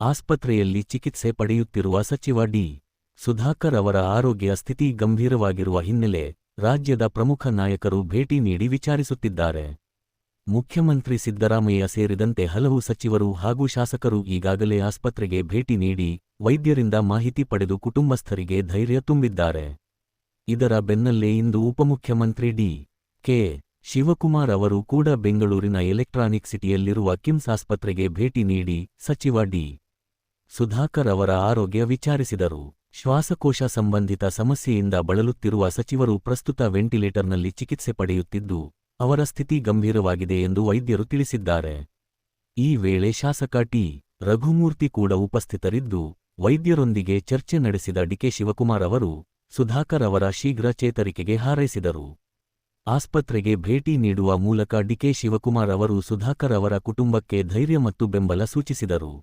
ಆಸ್ಪತ್ರೆಯಲ್ಲಿ ಚಿಕಿತ್ಸೆ ಪಡೆಯುತ್ತಿರುವ ಸಚಿವ ಡಿ. ಸುಧಾಕರ್ ಅವರ ಆರೋಗ್ಯ ಸ್ಥಿತಿ ಗಂಭೀರವಾಗಿರುವ ಹಿನ್ನೆಲೆ ರಾಜ್ಯದ ಪ್ರಮುಖ ನಾಯಕರು ಭೇಟಿ ನೀಡಿ ವಿಚಾರಿಸುತ್ತಿದ್ದಾರೆ. ಮುಖ್ಯಮಂತ್ರಿ ಸಿದ್ದರಾಮಯ್ಯ ಸೇರಿದಂತೆ ಹಲವು ಸಚಿವರು ಹಾಗೂ ಶಾಸಕರು ಈಗಾಗಲೇ ಆಸ್ಪತ್ರೆಗೆ ಭೇಟಿ ನೀಡಿ ವೈದ್ಯರಿಂದ ಮಾಹಿತಿ ಪಡೆದು ಕುಟುಂಬಸ್ಥರಿಗೆ ಧೈರ್ಯ ತುಂಬಿದ್ದಾರೆ. ಇದರ ಬೆನ್ನಲ್ಲೇ ಇಂದು ಉಪಮುಖ್ಯಮಂತ್ರಿ ಡಿ. ಕೆ. ಶಿವಕುಮಾರ್ ಅವರು ಕೂಡ ಬೆಂಗಳೂರಿನ ಎಲೆಕ್ಟ್ರಾನಿಕ್ ಸಿಟಿಯಲ್ಲಿರುವ ಕಿಮ್ಸ್ ಆಸ್ಪತ್ರೆಗೆ ಭೇಟಿ ನೀಡಿ ಸಚಿವ ಡಿ. ಸುಧಾಕರ್ ಅವರ ಆರೋಗ್ಯ ವಿಚಾರಿಸಿದರು. ಶ್ವಾಸಕೋಶ ಸಂಬಂಧಿತ ಸಮಸ್ಯೆಯಿಂದ ಬಳಲುತ್ತಿರುವ ಸಚಿವರು ಪ್ರಸ್ತುತ ವೆಂಟಿಲೇಟರ್ನಲ್ಲಿ ಚಿಕಿತ್ಸೆ ಪಡೆಯುತ್ತಿದ್ದು, ಅವರ ಸ್ಥಿತಿ ಗಂಭೀರವಾಗಿದೆ ಎಂದು ವೈದ್ಯರು ತಿಳಿಸಿದ್ದಾರೆ. ಈ ವೇಳೆ ಶಾಸಕ ಟಿ. ರಘುಮೂರ್ತಿ ಕೂಡ ಉಪಸ್ಥಿತರಿದ್ದು, ವೈದ್ಯರೊಂದಿಗೆ ಚರ್ಚೆ ನಡೆಸಿದ ಡಿಕೆ ಶಿವಕುಮಾರ್ ಅವರು ಸುಧಾಕರ್ ಅವರ ಶೀಘ್ರ ಚೇತರಿಕೆಗೆ ಹಾರೈಸಿದರು. ಆಸ್ಪತ್ರೆಗೆ ಭೇಟಿ ನೀಡುವ ಮೂಲಕ ಡಿಕೆ ಶಿವಕುಮಾರ್ ಅವರು ಸುಧಾಕರ್ ಅವರ ಕುಟುಂಬಕ್ಕೆ ಧೈರ್ಯ ಮತ್ತು ಬೆಂಬಲ ಸೂಚಿಸಿದರು.